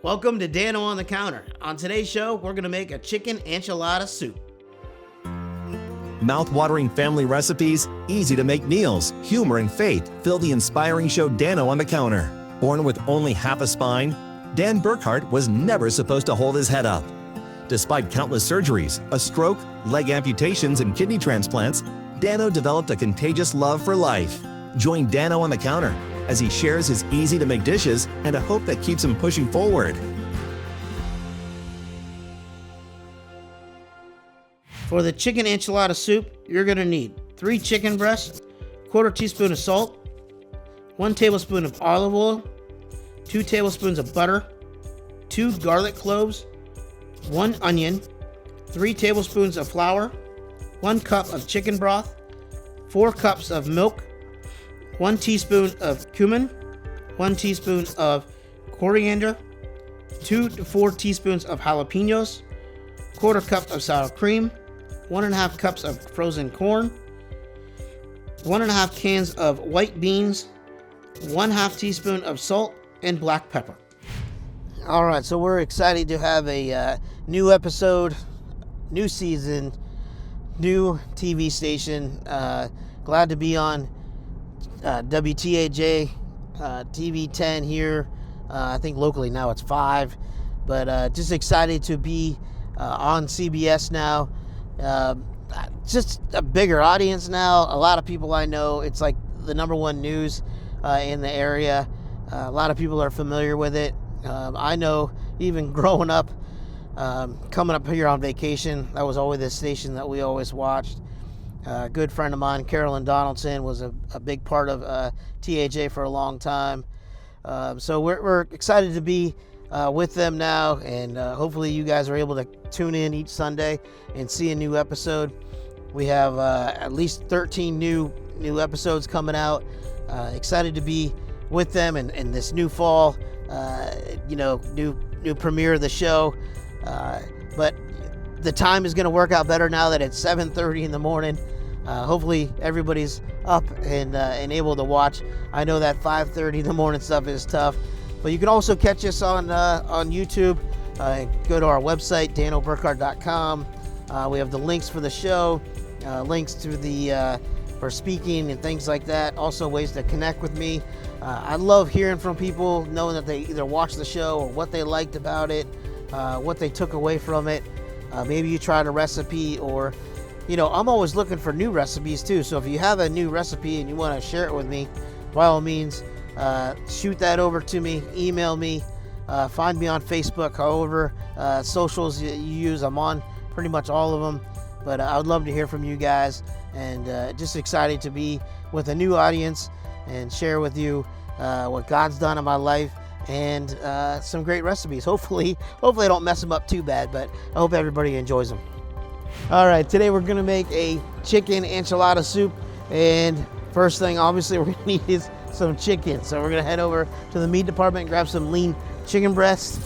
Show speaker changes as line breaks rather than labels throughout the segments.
Welcome to Dano on the Counter. On today's show, we're going to make a chicken enchilada soup.
Mouth-watering family recipes, easy-to-make meals, humor and faith fill the inspiring show Dano on the Counter. Born with only half a spine, Dan Burkhart was never supposed to hold his head up. Despite countless surgeries, a stroke, leg amputations, and kidney transplants, Dano developed a contagious love for life. Join Dano on the Counter as he shares his easy-to-make dishes and a hope that keeps him pushing forward.
For the chicken enchilada soup, you're going to need 3 chicken breasts, 1/4 teaspoon of salt, 1 tablespoon of olive oil, 2 tablespoons of butter, 2 garlic cloves, 1 onion, 3 tablespoons of flour, 1 cup of chicken broth, 4 cups of milk, 1 teaspoon of cumin, 1 teaspoon of coriander, 2 to 4 teaspoons of jalapenos, 1/4 cup of sour cream, 1.5 cups of frozen corn, 1.5 cans of white beans, 1/2 teaspoon of salt, and black pepper. All right, so we're excited to have a new episode, new season, new TV station. Glad to be on WTAJ TV 10 here. I think locally now it's 5, but just excited to be on CBS now. Just a bigger audience now. A lot of people I know, it's like the #1 news in the area. A lot of people are familiar with it. I know even growing up, coming up here on vacation, that was always the station that we always watched. A good friend of mine, Carolyn Donaldson, was a big part of TAJ for a long time. So we're excited to be with them now, and hopefully you guys are able to tune in each Sunday and see a new episode. We have at least 13 new episodes coming out. Excited to be with them in this new fall, new premiere of the show. But the time is going to work out better now that it's 7:30 in the morning. Hopefully everybody's up and able to watch. I know that 5:30 in the morning stuff is tough, but you can also catch us on YouTube. Go to our website, danoburkhart.com. We have the links for the show, links to for speaking and things like that. Also ways to connect with me. I love hearing from people, knowing that they either watched the show or what they liked about it, what they took away from it. Maybe you tried a recipe, or I'm always looking for new recipes too. So if you have a new recipe and you want to share it with me, by all means, shoot that over to me, email me, find me on Facebook, however socials you use. I'm on pretty much all of them, but I would love to hear from you guys, and just excited to be with a new audience and share with you what God's done in my life, and some great recipes. Hopefully I don't mess them up too bad, but I hope everybody enjoys them. All right, today we're gonna make a chicken enchilada soup, and first thing obviously we're gonna need is some chicken. So we're gonna head over to the meat department and grab some lean chicken breasts.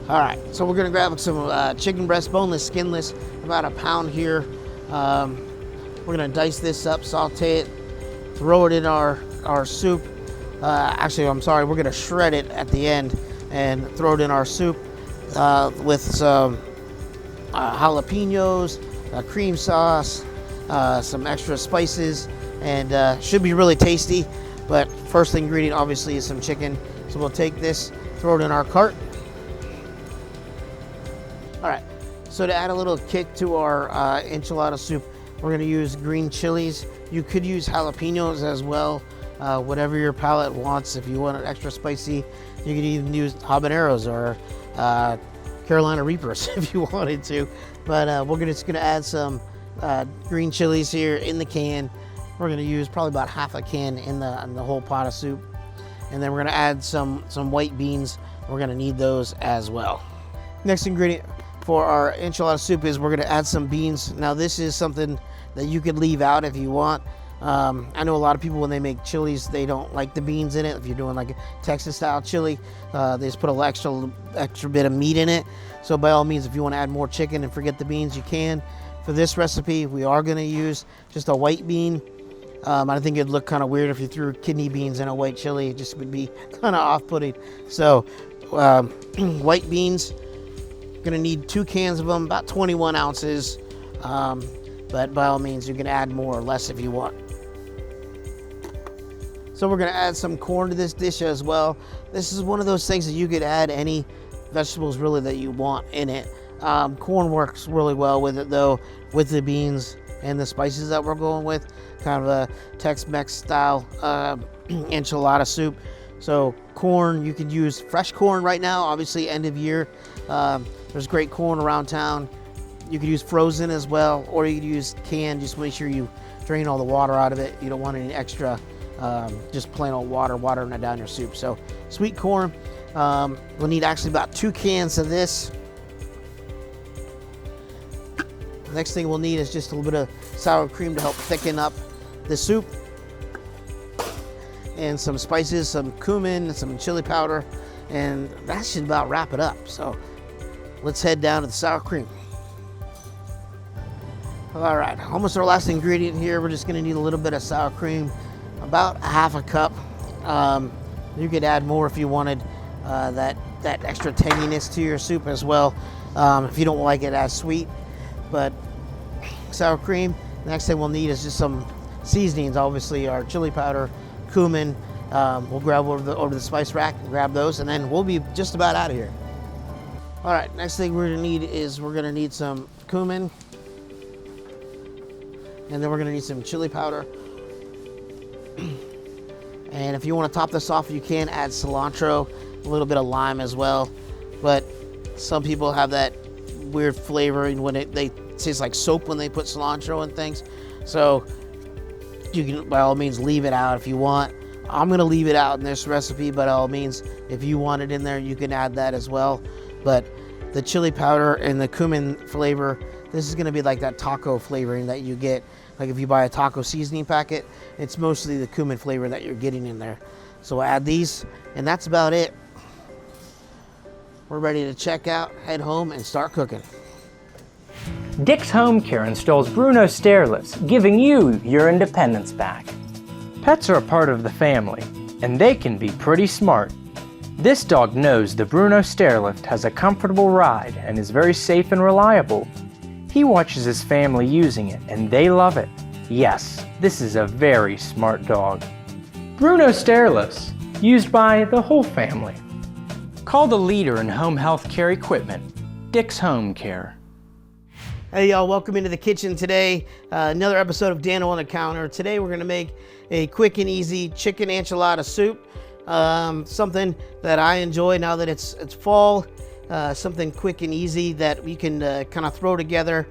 All right, so we're gonna grab some chicken breast, boneless, skinless, about a pound here. We're gonna dice this up, saute it, throw it in our soup. Actually, I'm sorry, we're gonna shred it at the end and throw it in our soup with some jalapenos, cream sauce, some extra spices, and should be really tasty. But first ingredient obviously is some chicken. So we'll take this, throw it in our cart. All right, so to add a little kick to our enchilada soup, we're gonna use green chilies. You could use jalapenos as well, whatever your palate wants. If you want it extra spicy, you could even use habaneros or Carolina Reapers if you wanted to. But we're just gonna add some green chilies here in the can. We're gonna use probably about half a can in the whole pot of soup. And then we're gonna add some white beans. We're gonna need those as well. Next ingredient for our enchilada soup is we're gonna add some beans. Now this is something that you could leave out if you want. I know a lot of people, when they make chilies, they don't like the beans in it. If you're doing like a Texas style chili, they just put a little extra bit of meat in it. So by all means, if you want to add more chicken and forget the beans, you can. For this recipe, we are going to use just a white bean. I think it'd look kind of weird if you threw kidney beans in a white chili. It just would be kind of off-putting. So white beans, gonna need 2 cans of them, about 21 ounces. But by all means, you can add more or less if you want. So we're gonna add some corn to this dish as well. This is one of those things that you could add any vegetables really that you want in it. Corn works really well with it though, with the beans and the spices that we're going with. Kind of a Tex-Mex style enchilada soup. So corn, you can use fresh corn right now, obviously end of year. There's great corn around town. You could use frozen as well, or you could use canned. Just make sure you drain all the water out of it. You don't want any extra, just plain old water watering it down your soup. So sweet corn, we'll need actually about 2 cans of this. Next thing we'll need is just a little bit of sour cream to help thicken up the soup. And some spices, some cumin, some chili powder, and that should about wrap it up. So let's head down to the sour cream. All right, almost our last ingredient here. We're just gonna need a little bit of sour cream, about 1/2 cup. You could add more if you wanted that extra tanginess to your soup as well, if you don't like it as sweet. But sour cream. Next thing we'll need is just some seasonings, obviously our chili powder, cumin. We'll grab over the spice rack and grab those, and then we'll be just about out of here. All right, next thing we're gonna need some cumin, and then we're gonna need some chili powder. And if you want to top this off, you can add cilantro, a little bit of lime as well. But some people have that weird flavoring when they taste like soap when they put cilantro and things. So you can by all means leave it out if you want. I'm gonna leave it out in this recipe, but by all means, if you want it in there, you can add that as well. But the chili powder and the cumin flavor, this is gonna be like that taco flavoring that you get. Like if you buy a taco seasoning packet, it's mostly the cumin flavor that you're getting in there. So we'll add these, and that's about it. We're ready to check out, head home, and start cooking.
Dick's Home Care installs Bruno stair lifts, giving you your independence back. Pets are a part of the family, and they can be pretty smart. This dog knows the Bruno stair lift has a comfortable ride and is very safe and reliable. He watches his family using it, and they love it. Yes, this is a very smart dog. Bruno stair lifts, used by the whole family. Call the leader in home health care equipment, Dick's Home Care.
Hey y'all, welcome into the kitchen today. Another episode of Dano on the Counter. Today we're gonna make a quick and easy chicken enchilada soup. Something that I enjoy now that it's fall. Something quick and easy that we can kind of throw together.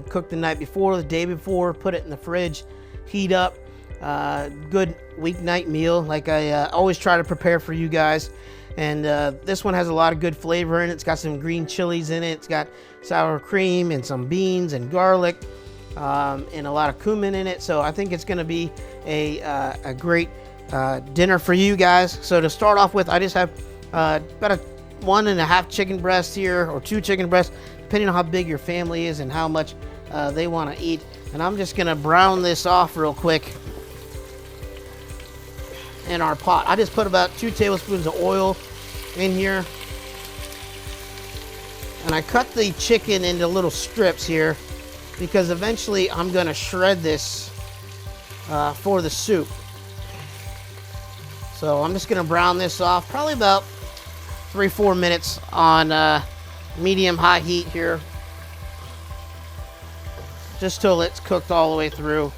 Cook the night before, the day before, put it in the fridge, heat up. Good weeknight meal like I always try to prepare for you guys. And this one has a lot of good flavor in it. It's got some green chilies in it. It's got sour cream and some beans and garlic and a lot of cumin in it. So I think it's going to be a great dinner for you guys. So to start off with, I just have about a 1.5 chicken breasts here, or 2 chicken breasts, depending on how big your family is and how much they want to eat. And I'm just going to brown this off real quick in our pot. I just put about 2 tablespoons of oil in here, and I cut the chicken into little strips here because eventually I'm going to shred this for the soup. So I'm just going to brown this off probably about 3-4 minutes on medium high heat here, just till it's cooked all the way through.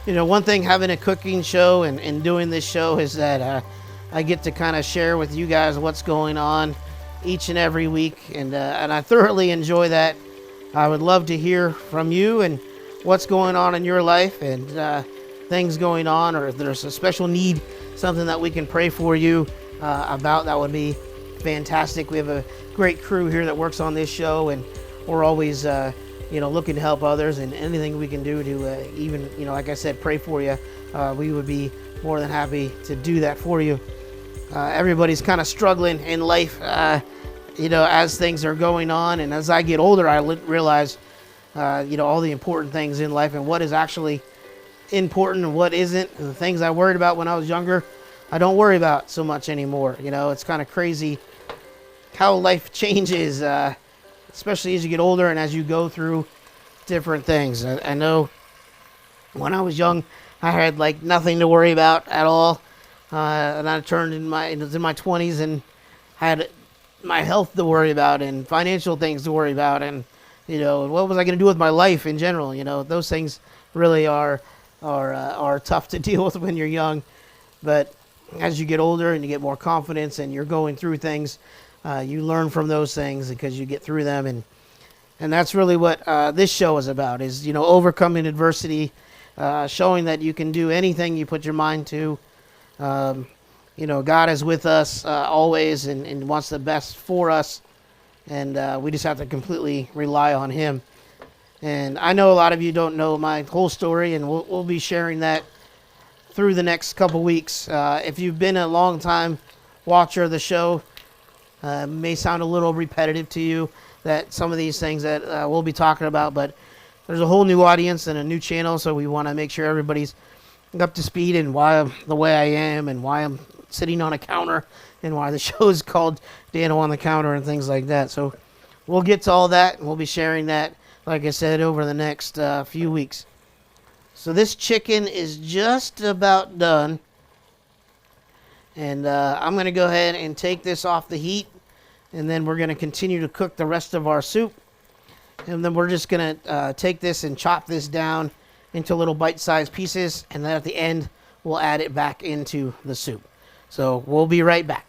You know, one thing having a cooking show and doing this show is that I get to kind of share with you guys what's going on each and every week, and I thoroughly enjoy that. I would love to hear from you and what's going on in your life, and things going on, or if there's a special need, something that we can pray for you about, that would be fantastic. We have a great crew here that works on this show, and we're always looking to help others, and anything we can do to even, like I said, pray for you, we would be more than happy to do that for you. Everybody's kind of struggling in life. as things are going on and as I get older, I realize, all the important things in life and what is actually important and what isn't. And the things I worried about when I was younger, I don't worry about so much anymore. It's kind of crazy how life changes, especially as you get older and as you go through different things. I know when I was young, I had like nothing to worry about at all, and I turned in my 20s and had my health to worry about and financial things to worry about, and what was I going to do with my life in general. Those things really are tough to deal with when you're young, but as you get older and you get more confidence and you're going through things, you learn from those things because you get through them, and that's really what this show is about, is overcoming adversity, showing that you can do anything you put your mind to. God is with us always and wants the best for us, and we just have to completely rely on him. And I know a lot of you don't know my whole story, and we'll be sharing that through the next couple weeks. If you've been a long time watcher of the show, it may sound a little repetitive to you, that some of these things that we'll be talking about, but there's a whole new audience and a new channel, so we want to make sure everybody's up to speed and why I'm the way I am and why I'm sitting on a counter and why the show is called Dano on the Counter and things like that. So we'll get to all that, and we'll be sharing that, like I said, over the next few weeks. So this chicken is just about done, and I'm going to go ahead and take this off the heat, and then we're going to continue to cook the rest of our soup. And then we're just going to take this and chop this down into little bite-sized pieces, and then at the end we'll add it back into the soup. So we'll be right back.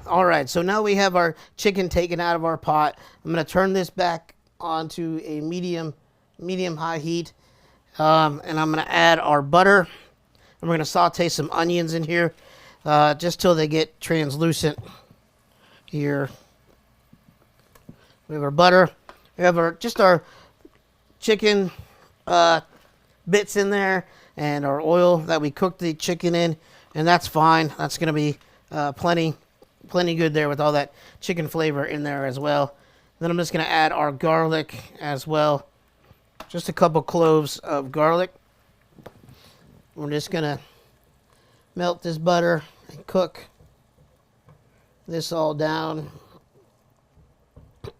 All right, so now we have our chicken taken out of our pot. I'm going to turn this back onto a medium-high heat, and I'm going to add our butter. And we're going to saute some onions in here just till they get translucent here. We have our butter. We have our chicken bits in there and our oil that we cooked the chicken in, and that's fine. That's going to be plenty good there with all that chicken flavor in there as well. Then I'm just going to add our garlic as well. Just a couple cloves of garlic. We're just going to melt this butter and cook this all down.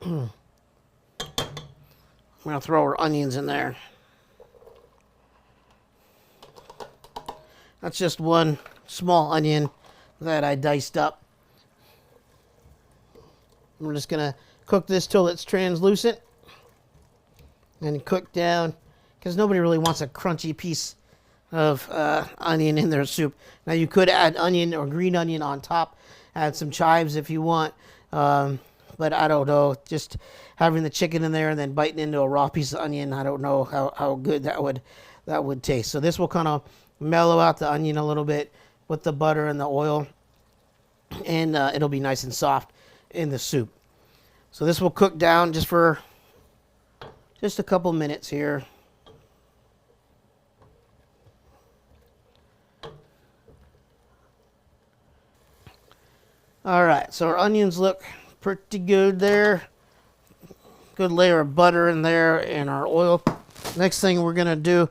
I'm going to throw our onions in there. That's just one small onion that I diced up. We're just going to cook this till it's translucent and cook down, because nobody really wants a crunchy piece of onion in their soup. Now you could add onion or green onion on top, add some chives if you want, but I don't know, just having the chicken in there and then biting into a raw piece of onion, I don't know how good that would taste. So this will kind of mellow out the onion a little bit with the butter and the oil, and it'll be nice and soft in the soup. So this will cook down just for a couple minutes here. All right, so our onions look pretty good there. Good layer of butter in there and our oil. Next thing we're gonna do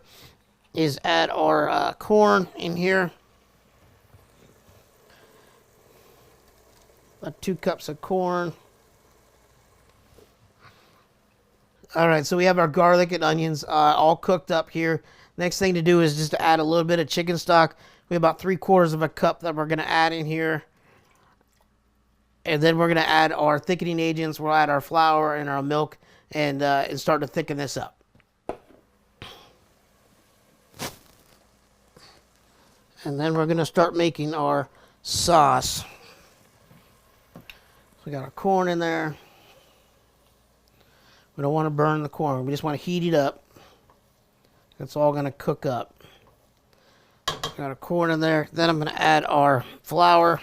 is add our corn in here. About 2 cups of corn. All right, so we have our garlic and onions all cooked up here. Next thing to do is just to add a little bit of chicken stock. We have about 3/4 of a cup that we're gonna add in here. And then we're going to add our thickening agents. We'll add our flour and our milk and start to thicken this up. And then we're going to start making our sauce. So we got our corn in there. We don't want to burn the corn. We just want to heat it up. It's all going to cook up. Got our corn in there. Then I'm going to add our flour.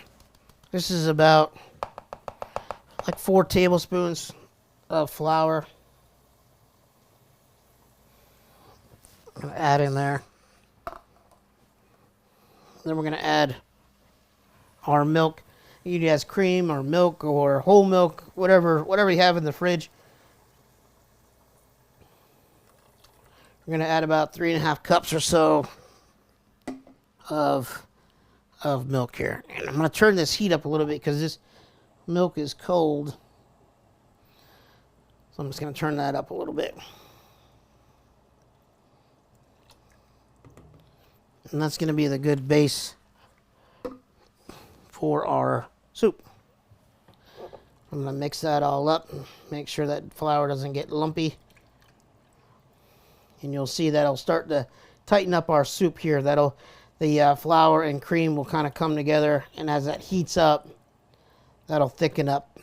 This is about like 4 tablespoons of flour. I'm going to add in there. Then we're going to add our milk. Eat it as cream or milk or whole milk, whatever you have in the fridge. We're gonna add about 3.5 cups or so of milk here. And I'm gonna turn this heat up a little bit because this milk is cold. So I'm just gonna turn that up a little bit. And that's gonna be the good base for our soup. I'm gonna mix that all up, make sure that flour doesn't get lumpy. And you'll see that'll start to tighten up our soup here. The flour and cream will kind of come together, and as that heats up, that'll thicken up.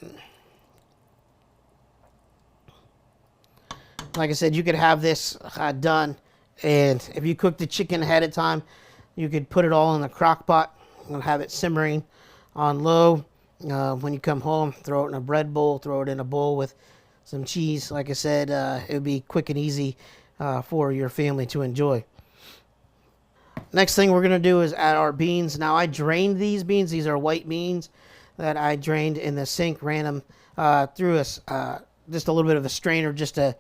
Like I said, you could have this done, and if you cook the chicken ahead of time, you could put it all in the crock pot and have it simmering on low. When you come home, throw it in a bread bowl, throw it in a bowl with some cheese. Like I said, it would be quick and easy for your family to enjoy. Next thing we're going to do is add our beans. Now, I drained these beans. These are white beans that I drained in the sink, ran them through just a little bit of a strainer just to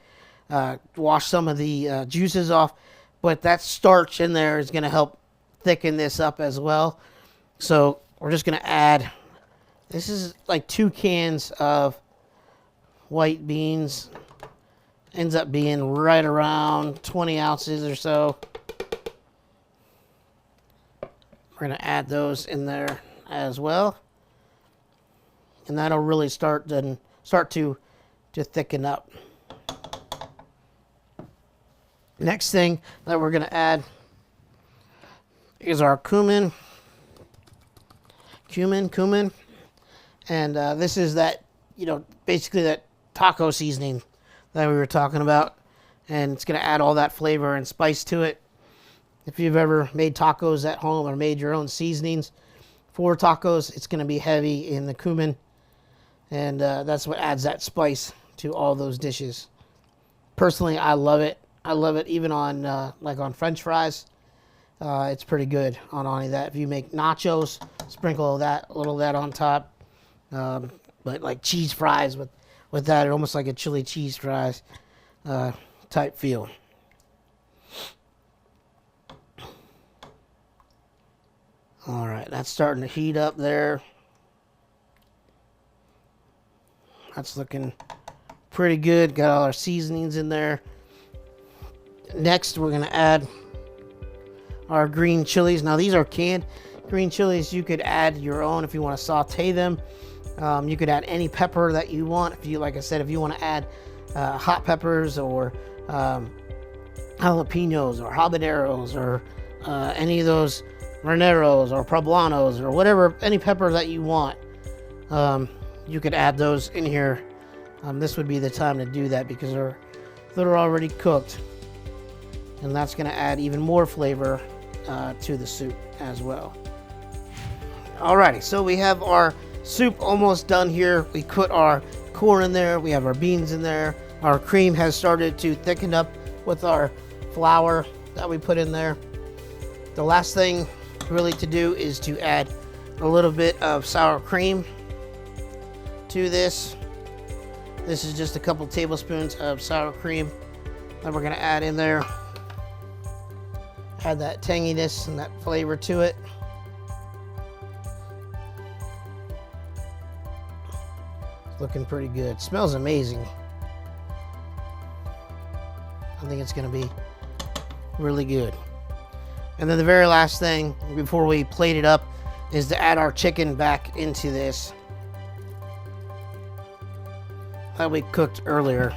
wash some of the juices off. But that starch in there is going to help thicken this up as well. So we're just going to add, this is like 2 cans of white beans. Ends up being right around 20 ounces or so. We're going to add those in there as well. And that'll really start to thicken up. Next thing that we're going to add is our cumin. And this is that, basically that taco seasoning that we were talking about. And it's going to add all that flavor and spice to it. If you've ever made tacos at home or made your own seasonings for tacos, it's going to be heavy in the cumin. And that's what adds that spice to all those dishes. Personally, I love it. I love it even on on French fries. It's pretty good on any of that. If you make nachos, sprinkle a little of that on top. But like cheese fries with that, almost like a chili cheese fries type feel. All right, that's starting to heat up there. That's looking pretty good. Got all our seasonings in there. Next, we're going to add our green chilies. Now, these are canned green chilies. You could add your own if you want to saute them. You could add any pepper that you want. If you want to add hot peppers or jalapenos or habaneros or any of those raneros or poblanos or whatever, any pepper that you want, you could add those in here. This would be the time to do that because they're already cooked, and that's going to add even more flavor to the soup as well. Alrighty, so we have our soup almost done here. We put our corn in there, we have our beans in there, our cream has started to thicken up with our flour that we put in there. The last thing really to do is to add a little bit of sour cream to this. This is just a couple tablespoons of sour cream that we're going to add in there. Add that tanginess and that flavor to it. It's looking pretty good. Smells amazing. I think it's going to be really good. And then the very last thing before we plate it up is to add our chicken back into this that we cooked earlier.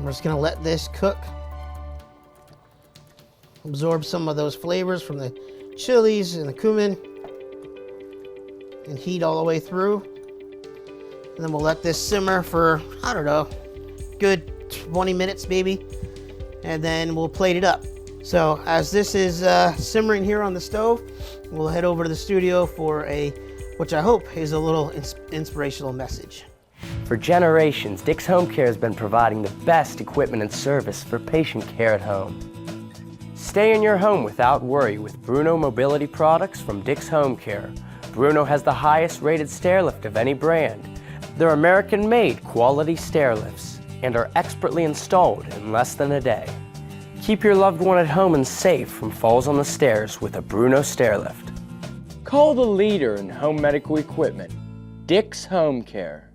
We're just going to let this cook. Absorb some of those flavors from the chilies and the cumin and heat all the way through. And then we'll let this simmer for, I don't know, good 20 minutes maybe. And then we'll plate it up. So as this is simmering here on the stove, we'll head over to the studio for which I hope is a little inspirational message.
For generations, Dick's Home Care has been providing the best equipment and service for patient care at home. Stay in your home without worry with Bruno Mobility products from Dick's Home Care, Bruno has the highest rated stair lift of any brand. They're American-made quality stair lifts and are expertly installed in less than a day. Keep your loved one at home and safe from falls on the stairs with a Bruno stair lift. Call the leader in home medical equipment, Dick's Home Care.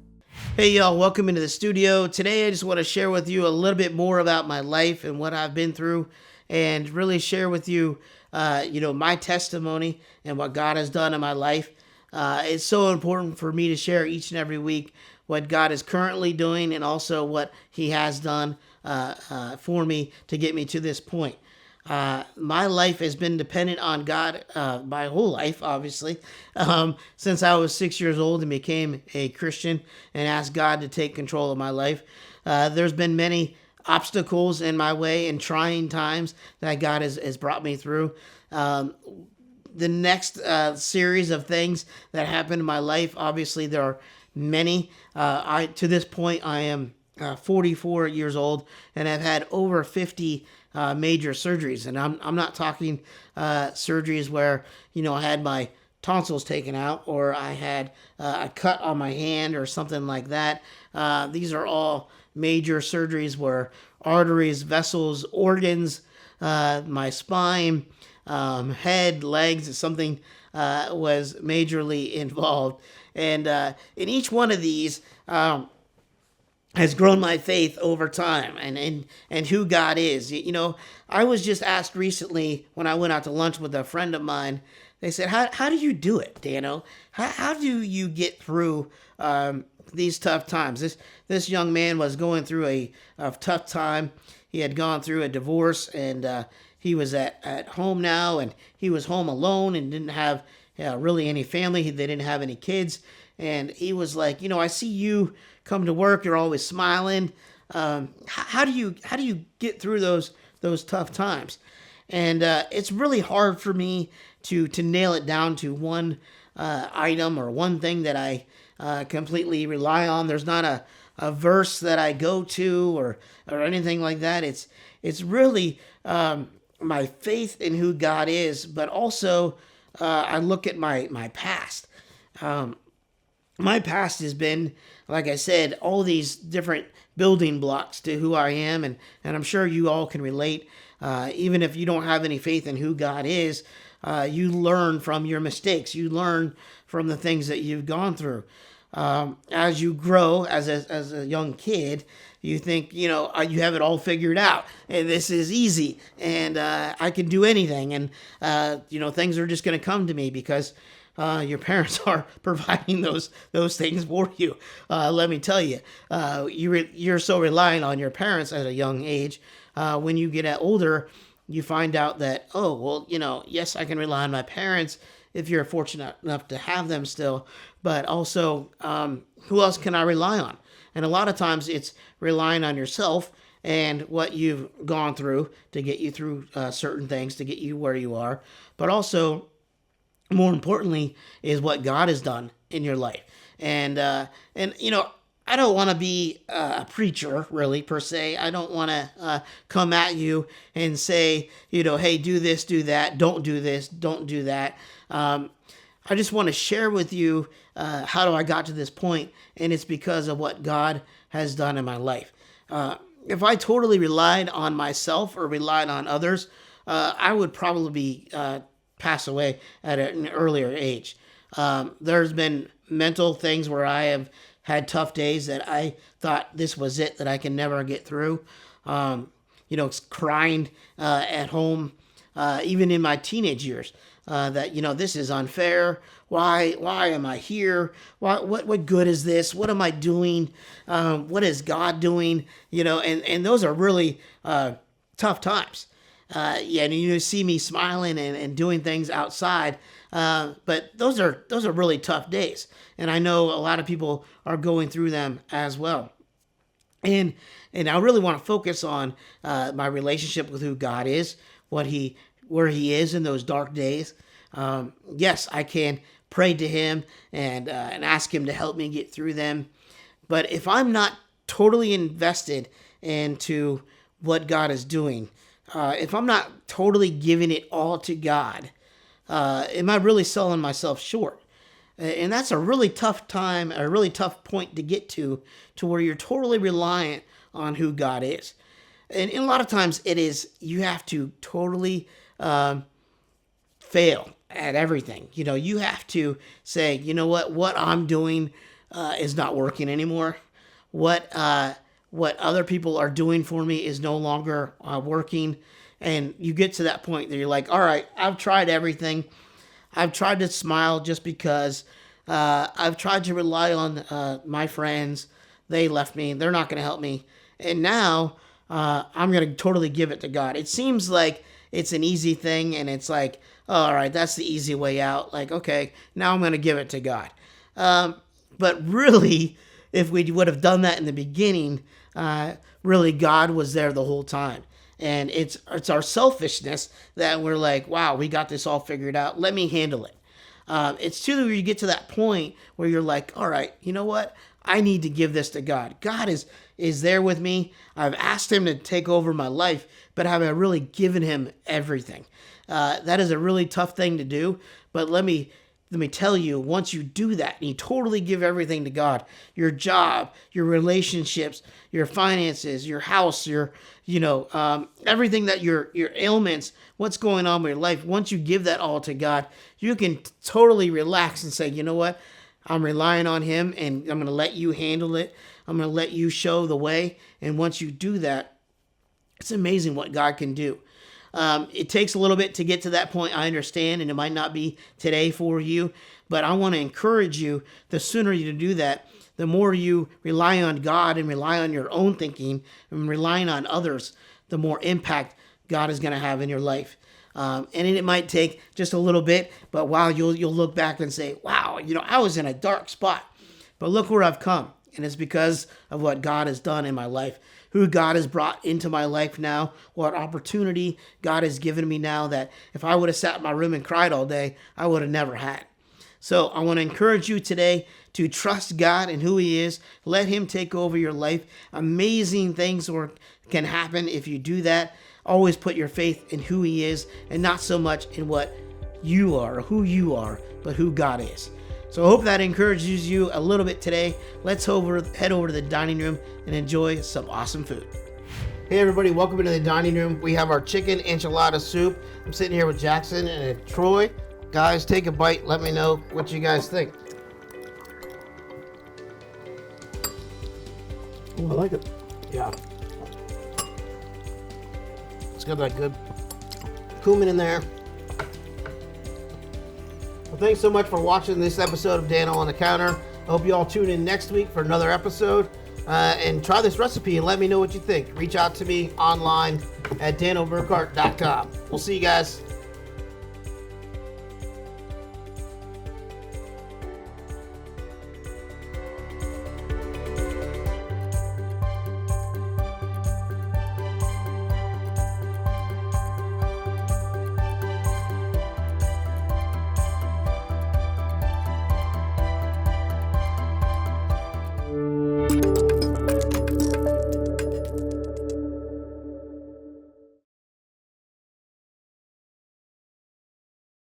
Hey y'all, welcome into the studio. Today I just want to share with you a little bit more about my life and what I've been through, and really share with you, my testimony and what God has done in my life. It's so important for me to share each and every week what God is currently doing and also what He has done for me to get me to this point. My life has been dependent on God my whole life, obviously, since I was 6 years old and became a Christian and asked God to take control of my life. There's been many obstacles in my way and trying times that God has brought me through. The next series of things that happened in my life, obviously there are many. To this point, I am 44 years old and I've had over 50 major surgeries. And I'm not talking surgeries where, I had my tonsils taken out or I had a cut on my hand or something like that. These are all major surgeries where arteries, vessels, organs, my spine, head, legs, something was majorly involved. And in each one of these has grown my faith over time and who God is. I was just asked recently when I went out to lunch with a friend of mine, they said, how do you do it, Dano? How do you get through these tough times? This young man was going through a tough time. He had gone through a divorce and he was at home now, and he was home alone and didn't have really any family. They didn't have any kids. And he was like, I see you come to work. You're always smiling. How do you get through those tough times? And it's really hard for me to nail it down to one item or one thing that I completely rely on. There's not a verse that I go to or anything like that. It's really my faith in who God is, but also I look at my past. My past has been, like I said, all these different building blocks to who I am, and I'm sure you all can relate. Even if you don't have any faith in who God is, you learn from your mistakes. You learn from the things that you've gone through. As you grow as a young kid, you think, you have it all figured out, and this is easy, and I can do anything, and things are just going to come to me because your parents are providing those things for you. Let me tell you, you're so reliant on your parents at a young age. When you get older, you find out that, yes, I can rely on my parents if you're fortunate enough to have them still, but also who else can I rely on? And a lot of times it's relying on yourself and what you've gone through to get you through certain things, to get you where you are, but also more importantly is what God has done in your life. And I don't want to be a preacher, really, per se. I don't want to come at you and say, hey, do this, do that, don't do this, don't do that. I just want to share with you how I got to this point, and it's because of what God has done in my life. If I totally relied on myself or relied on others, I would probably pass away at an earlier age. There's been mental things where I have had tough days that I thought this was it, that I can never get through. Crying at home, even in my teenage years, that, this is unfair. Why am I here? What good is this? What am I doing? What is God doing? And those are really tough times. And you see me smiling and doing things outside, but those are really tough days, and I know a lot of people are going through them as well. And I really want to focus on my relationship with who God is, where He is in those dark days. Yes, I can pray to Him and ask Him to help me get through them, but if I'm not totally invested into what God is doing, if I'm not totally giving it all to God, am I really selling myself short? And that's a really tough time, a really tough point to get to where you're totally reliant on who God is. And a lot of times it is, you have to totally fail at everything. You know, you have to say, you know what I'm doing is not working anymore. What other people are doing for me is no longer working. And you get to that point that you're like, all right, I've tried everything. I've tried to smile just because. I've tried to rely on my friends. They left me. They're not going to help me. And now I'm going to totally give it to God. It seems like it's an easy thing, and it's like, oh, all right, that's the easy way out. Like, okay, now I'm going to give it to God. But really, if we would have done that in the beginning, really God was there the whole time. And it's our selfishness that we're like, wow, we got this all figured out. Let me handle it. It's too where you get to that point where you're like, all right, you know what? I need to give this to God. God is there with me. I've asked him to take over my life, but have I really given him everything? That is a really tough thing to do. But let me tell you, once you do that and you totally give everything to God, your job, your relationships, your finances, your house, your everything that your ailments, what's going on with your life, once you give that all to God, you can totally relax and say, you know what? I'm relying on him, and I'm going to let you handle it. I'm going to let you show the way. And once you do that, it's amazing what God can do. It takes a little bit to get to that point, I understand, and it might not be today for you, but I want to encourage you, the sooner you do that, the more you rely on God and rely on your own thinking and relying on others, the more impact God is going to have in your life. And it might take just a little bit, but wow, you'll look back and say, wow, I was in a dark spot, but look where I've come. And it's because of what God has done in my life, who God has brought into my life now, what opportunity God has given me now that if I would have sat in my room and cried all day, I would have never had. So I want to encourage you today to trust God and who he is. Let him take over your life. Amazing things can happen if you do that. Always put your faith in who he is and not so much in what you are or who you are, but who God is. So I hope that encourages you a little bit today. Let's head over to the dining room and enjoy some awesome food. Hey everybody, welcome into the dining room. We have our chicken enchilada soup. I'm sitting here with Jackson and Troy. Guys, take a bite. Let me know what you guys think.
Oh, I like it.
Yeah. It's got that good cumin in there. Well, thanks so much for watching this episode of Dano on the Counter. I hope you all tune in next week for another episode. And try this recipe and let me know what you think. Reach out to me online at danoburkhart.com. We'll see you guys.